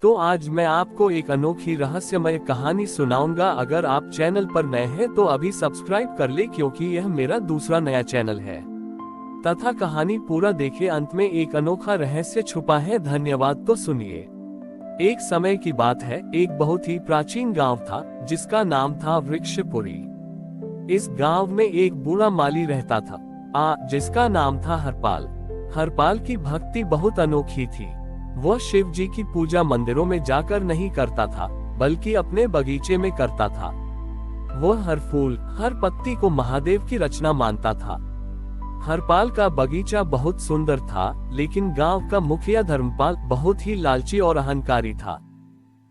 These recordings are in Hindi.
तो आज मैं आपको एक अनोखी रहस्यमय कहानी सुनाऊंगा। अगर आप चैनल पर नए हैं तो अभी सब्सक्राइब कर ले, क्योंकि यह मेरा दूसरा नया चैनल है। तथा कहानी पूरा देखे, अंत में एक अनोखा रहस्य छुपा है। धन्यवाद। तो सुनिए। एक समय की बात है, एक बहुत ही प्राचीन गांव था जिसका नाम था वृक्षपुरी। इस गांव में एक बूढ़ा माली रहता था जिसका नाम था हरपाल। हरपाल की भक्ति बहुत अनोखी थी। वह शिव जी की पूजा मंदिरों में जाकर नहीं करता था, बल्कि अपने बगीचे में करता था। वह हर फूल, हर पत्ती को महादेव की रचना मानता था। हरपाल का बगीचा बहुत सुंदर था, लेकिन गांव का मुखिया धर्मपाल बहुत ही लालची और अहंकारी था।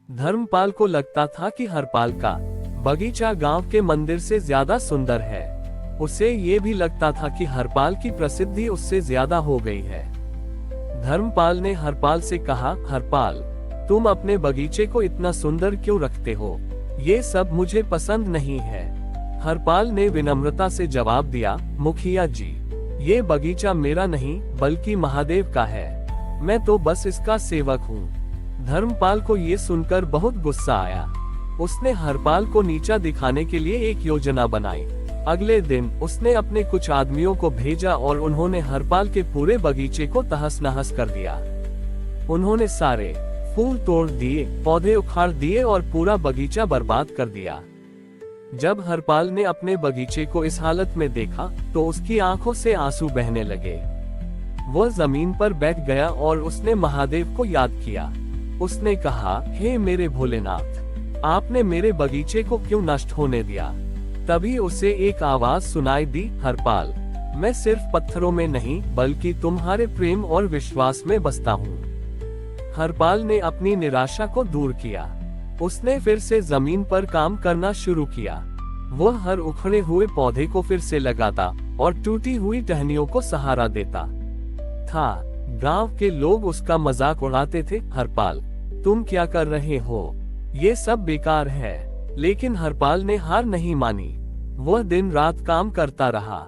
धर्मपाल को लगता था कि हरपाल का बगीचा गांव के मंदिर से ज्यादा सुंदर है। उसे ये भी लगता था कि हरपाल की प्रसिद्धि उससे ज्यादा हो गई है। धर्मपाल ने हरपाल से कहा, हरपाल, तुम अपने बगीचे को इतना सुंदर क्यों रखते हो? ये सब मुझे पसंद नहीं है। हरपाल ने विनम्रता से जवाब दिया, मुखिया जी, ये बगीचा मेरा नहीं बल्कि महादेव का है। मैं तो बस इसका सेवक हूँ। धर्मपाल को ये सुनकर बहुत गुस्सा आया। उसने हरपाल को नीचा दिखाने के लिए एक योजना बनाई। अगले दिन उसने अपने कुछ आदमियों को भेजा और उन्होंने हरपाल के पूरे बगीचे को तहस नहस कर दिया। उन्होंने सारे फूल तोड़ दिए, पौधे उखाड़ दिए और पूरा बगीचा बर्बाद कर दिया। जब हरपाल ने अपने बगीचे को इस हालत में देखा तो उसकी आंखों से आंसू बहने लगे। वह जमीन पर बैठ गया और उसने महादेव को याद किया। उसने कहा, हे मेरे भोलेनाथ, आपने मेरे बगीचे को क्यों नष्ट होने दिया? तभी उसे एक आवाज सुनाई दी, हरपाल, मैं सिर्फ पत्थरों में नहीं बल्कि तुम्हारे प्रेम और विश्वास में बसता हूँ। हरपाल ने अपनी निराशा को दूर किया। उसने फिर से जमीन पर काम करना शुरू किया। वह हर उखड़े हुए पौधे को फिर से लगाता और टूटी हुई टहनियों को सहारा देता था। गांव के लोग उसका मजाक उड़ाते थे, हरपाल, तुम क्या कर रहे हो? ये सब बेकार है। लेकिन हरपाल ने हार नहीं मानी। वह दिन रात काम करता रहा।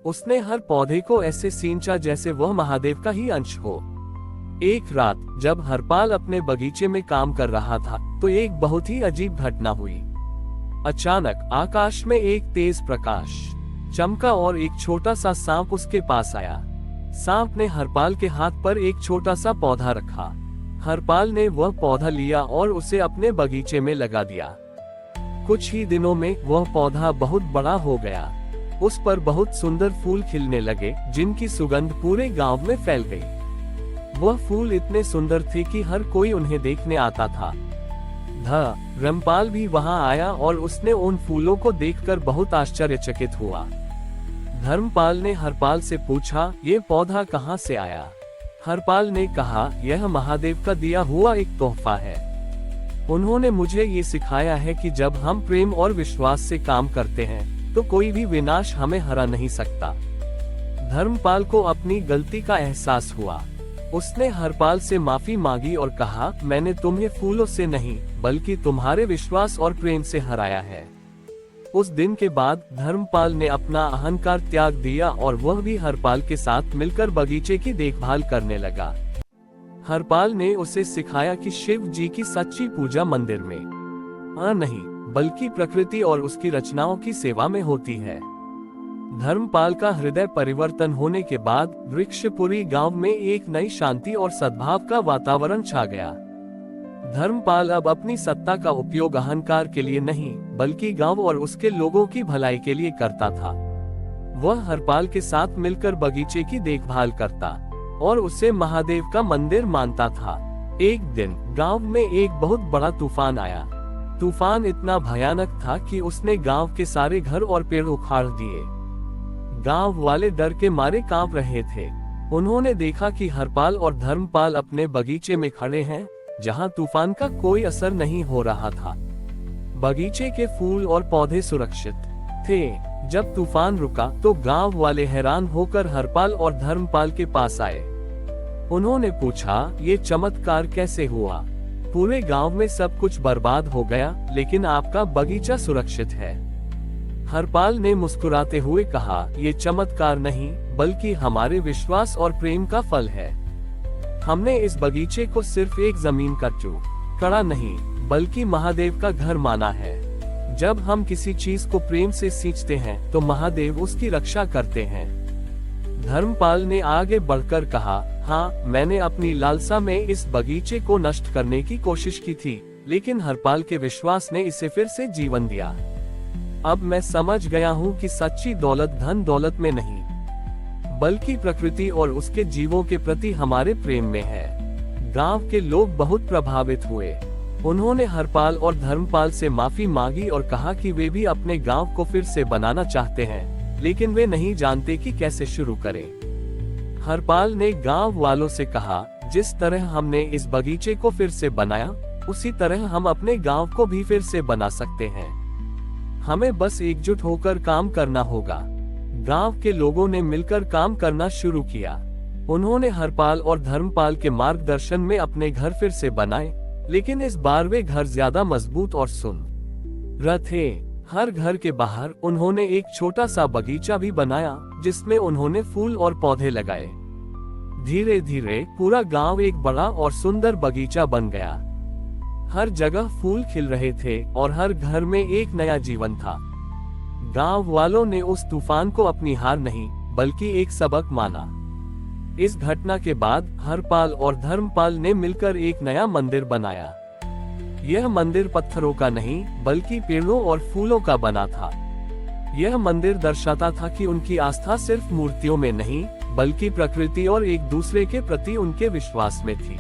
उसने हर पौधे को ऐसे सींचा जैसे वह महादेव का ही अंश हो। एक रात जब हरपाल अपने बगीचे में काम कर रहा था तो एक बहुत ही अजीब घटना हुई। अचानक आकाश में एक तेज प्रकाश चमका और एक छोटा सा सांप उसके पास आया। सांप ने हरपाल के हाथ पर एक छोटा सा पौधा रखा। हरपाल ने वह पौधा लिया और उसे अपने बगीचे में लगा दिया। कुछ ही दिनों में वह पौधा बहुत बड़ा हो गया। उस पर बहुत सुंदर फूल खिलने लगे, जिनकी सुगंध पूरे गांव में फैल गई। वह फूल इतने सुंदर थे कि हर कोई उन्हें देखने आता था। धर्मपाल भी वहां आया और उसने उन फूलों को देखकर बहुत आश्चर्यचकित हुआ। धर्मपाल ने हरपाल से पूछा, ये पौधा कहाँ से आया? हरपाल ने कहा, यह महादेव का दिया हुआ एक तोहफा है। उन्होंने मुझे ये सिखाया है कि जब हम प्रेम और विश्वास से काम करते हैं तो कोई भी विनाश हमें हरा नहीं सकता। धर्मपाल को अपनी गलती का एहसास हुआ। उसने हरपाल से माफी मांगी और कहा, मैंने तुम्हें फूलों से नहीं बल्कि तुम्हारे विश्वास और प्रेम से हराया है। उस दिन के बाद धर्मपाल ने अपना अहंकार त्याग दिया और वह भी हरपाल के साथ मिलकर बगीचे की देखभाल करने लगा। हरपाल ने उसे सिखाया कि शिव जी की सच्ची पूजा मंदिर में नहीं बल्कि प्रकृति और उसकी रचनाओं की सेवा में होती है। धर्मपाल का हृदय परिवर्तन होने के बाद वृक्षपुरी गांव में एक नई शांति और सद्भाव का वातावरण छा गया। धर्मपाल अब अपनी सत्ता का उपयोग अहंकार के लिए नहीं बल्कि गांव और उसके लोगों की भलाई के लिए करता था। वह हरपाल के साथ मिलकर बगीचे की देखभाल करता और उसे महादेव का मंदिर मानता था। एक दिन गांव में एक बहुत बड़ा तूफान आया। तूफान इतना भयानक था कि उसने गांव के सारे घर और पेड़ उखाड़ दिए। गांव वाले डर के मारे कांप रहे थे। उन्होंने देखा कि हरपाल और धर्मपाल अपने बगीचे में खड़े हैं, जहां तूफान का कोई असर नहीं हो रहा था। बगीचे के फूल और पौधे सुरक्षित थे। जब तूफान रुका तो गांव वाले हैरान होकर हरपाल और धर्मपाल के पास आए। उन्होंने पूछा, ये चमत्कार कैसे हुआ? पूरे गांव में सब कुछ बर्बाद हो गया, लेकिन आपका बगीचा सुरक्षित है। हरपाल ने मुस्कुराते हुए कहा, ये चमत्कार नहीं बल्कि हमारे विश्वास और प्रेम का फल है। हमने इस बगीचे को सिर्फ एक जमीन का कड़ा नहीं बल्कि महादेव का घर माना है। जब हम किसी चीज को प्रेम से सींचते हैं तो महादेव उसकी रक्षा करते हैं। धर्मपाल ने आगे बढ़कर कहा, हाँ, मैंने अपनी लालसा में इस बगीचे को नष्ट करने की कोशिश की थी, लेकिन हरपाल के विश्वास ने इसे फिर से जीवन दिया। अब मैं समझ गया हूँ कि सच्ची दौलत धन दौलत में नहीं बल्कि प्रकृति और उसके जीवों के प्रति हमारे प्रेम में है। गांव के लोग बहुत प्रभावित हुए। उन्होंने हरपाल और धर्मपाल से माफी मांगी और कहा कि वे भी अपने गांव को फिर से बनाना चाहते हैं, लेकिन वे नहीं जानते कि कैसे शुरू करें। हरपाल ने गांव वालों से कहा, जिस तरह हमने इस बगीचे को फिर से बनाया, उसी तरह हम अपने गांव को भी फिर से बना सकते हैं। हमें बस एकजुट होकर काम करना होगा। गांव के लोगों ने मिलकर काम करना शुरू किया। उन्होंने हरपाल और धर्मपाल के मार्गदर्शन में अपने घर फिर से बनाए, लेकिन इस बार वे घर ज्यादा मजबूत और सुंदर थे। हर घर के बाहर उन्होंने एक छोटा सा बगीचा भी बनाया, जिसमें उन्होंने फूल और पौधे लगाए। धीरे धीरे पूरा गांव एक बड़ा और सुंदर बगीचा बन गया। हर जगह फूल खिल रहे थे और हर घर में एक नया जीवन था। गांव वालों ने उस तूफान को अपनी हार नहीं बल्कि एक सबक माना। इस घटना के बाद हरपाल और धर्मपाल ने मिलकर एक नया मंदिर बनाया। यह मंदिर पत्थरों का नहीं बल्कि पेड़ों और फूलों का बना था। यह मंदिर दर्शाता था कि उनकी आस्था सिर्फ मूर्तियों में नहीं बल्कि प्रकृति और एक दूसरे के प्रति उनके विश्वास में थी।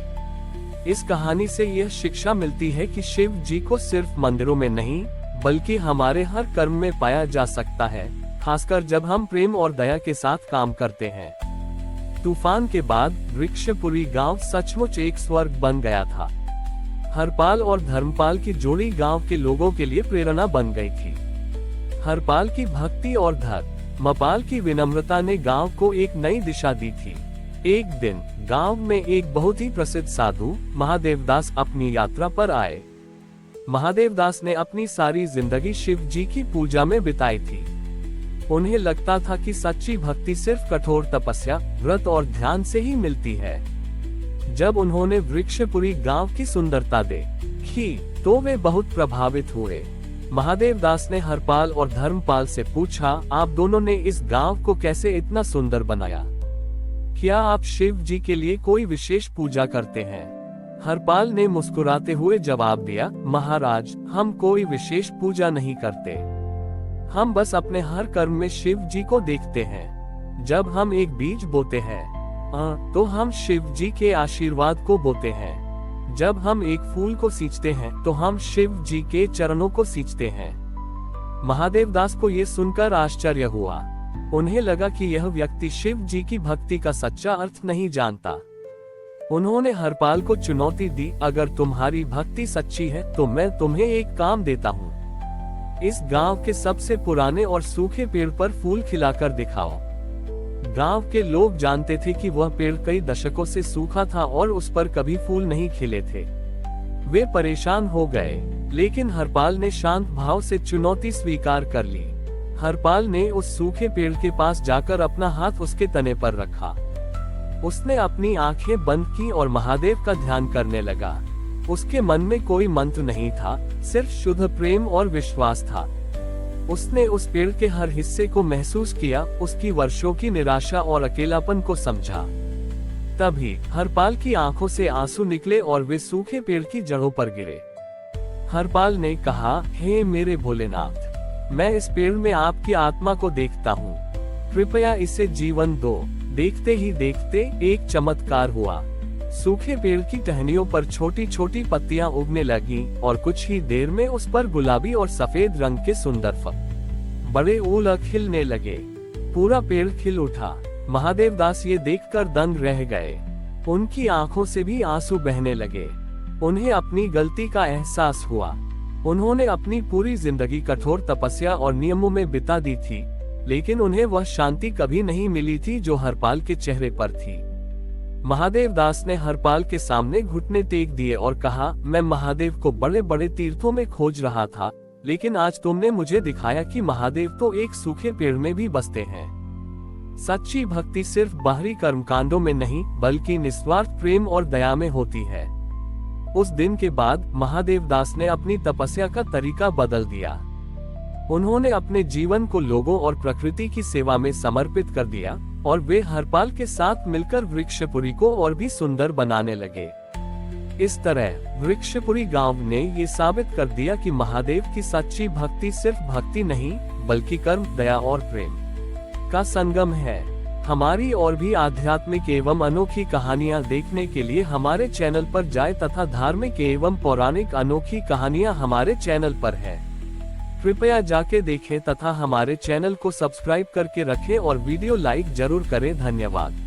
इस कहानी से यह शिक्षा मिलती है कि शिव जी को सिर्फ मंदिरों में नहीं बल्कि हमारे हर कर्म में पाया जा सकता है, खासकर जब हम प्रेम और दया के साथ काम करते हैं। तूफान के बाद वृक्षपुरी गांव सचमुच एक स्वर्ग बन गया था। हरपाल और धर्मपाल की जोड़ी गांव के लोगों के लिए प्रेरणा बन गई थी। हरपाल की भक्ति और धर्मपाल की विनम्रता ने गांव को एक नई दिशा दी थी। एक दिन गांव में एक बहुत ही प्रसिद्ध साधु महादेवदास अपनी यात्रा पर आए। महादेवदास ने अपनी सारी जिंदगी शिव जी की पूजा में बिताई थी। उन्हें लगता था कि सच्ची भक्ति सिर्फ कठोर तपस्या, व्रत और ध्यान से ही मिलती है। जब उन्होंने वृक्षपुरी गांव की सुंदरता देखी तो वे बहुत प्रभावित हुए। महादेवदास ने हरपाल और धर्मपाल से पूछा, आप दोनों ने इस गांव को कैसे इतना सुंदर बनाया? क्या आप शिव जी के लिए कोई विशेष पूजा करते हैं? हरपाल ने मुस्कुराते हुए जवाब दिया, महाराज, हम कोई विशेष पूजा नहीं करते। हम बस अपने हर कर्म में शिव जी को देखते हैं। जब हम एक बीज बोते हैं तो हम शिव जी के आशीर्वाद को बोते हैं। जब हम एक फूल को सींचते हैं तो हम शिव जी के चरणों को सींचते हैं। महादेवदास को ये सुनकर आश्चर्य हुआ। उन्हें लगा कि यह व्यक्ति शिव जी की भक्ति का सच्चा अर्थ नहीं जानता। उन्होंने हरपाल को चुनौती दी, अगर तुम्हारी भक्ति सच्ची है तो मैं तुम्हें एक काम देता हूँ। इस गांव के सबसे पुराने और सूखे पेड़ पर फूल खिलाकर दिखाओ। गांव के लोग जानते थे कि वह पेड़ कई दशकों से सूखा था और उस पर कभी फूल नहीं खिले थे। वे परेशान हो गए, लेकिन हरपाल ने शांत भाव से चुनौती स्वीकार कर ली। हरपाल ने उस सूखे पेड़ के पास जाकर अपना हाथ उसके तने पर रखा। उसने अपनी आंखें बंद की और महादेव का ध्यान करने लगा। उसके मन में कोई मंत्र नहीं था, सिर्फ शुद्ध प्रेम और विश्वास था। उसने उस पेड़ के हर हिस्से को महसूस किया, उसकी वर्षों की निराशा और अकेलापन को समझा। तभी हरपाल की आंखों से आंसू निकले और वे सूखे पेड़ की जड़ों पर गिरे। हरपाल ने कहा, हे मेरे भोलेनाथ, मैं इस पेड़ में आपकी आत्मा को देखता हूँ, कृपया इसे जीवन दो। देखते ही देखते एक चमत्कार हुआ। सूखे पेड़ की टहनियों पर छोटी छोटी पत्तियां उगने लगी और कुछ ही देर में उस पर गुलाबी और सफेद रंग के सुंदर बड़े फूल खिलने लगे। पूरा पेड़ खिल उठा। महादेवदास ये देखकर दंग रह गए। उनकी आंखों से भी आंसू बहने लगे। उन्हें अपनी गलती का एहसास हुआ। उन्होंने अपनी पूरी जिंदगी कठोर तपस्या और नियमों में बिता दी थी, लेकिन उन्हें वह शांति कभी नहीं मिली थी जो हरपाल के चेहरे पर थी। महादेवदास ने हरपाल के सामने घुटने टेक दिए और कहा, मैं महादेव को बड़े बड़े तीर्थों में खोज रहा था, लेकिन आज तुमने मुझे दिखाया कि महादेव तो एक सूखे पेड़ में भी बसते हैं। सच्ची भक्ति सिर्फ बाहरी कर्मकांडों में नहीं बल्कि निस्वार्थ प्रेम और दया में होती है। उस दिन के बाद महादेव दास ने अपनी तपस्या का तरीका बदल दिया। उन्होंने अपने जीवन को लोगों और प्रकृति की सेवा में समर्पित कर दिया और वे हरपाल के साथ मिलकर वृक्षपुरी को और भी सुंदर बनाने लगे। इस तरह वृक्षपुरी गांव ने ये साबित कर दिया कि महादेव की सच्ची भक्ति सिर्फ भक्ति नहीं, बल्कि कर्म, दया और प्रेम का संगम है। हमारी और भी आध्यात्मिक एवं अनोखी कहानियां देखने के लिए हमारे चैनल पर जाएं तथा धार्मिक एवं पौराणिक अनोखी कहानियां हमारे चैनल पर है। कृपया जाके देखें तथा हमारे चैनल को सब्सक्राइब करके रखें और वीडियो लाइक जरूर करें। धन्यवाद।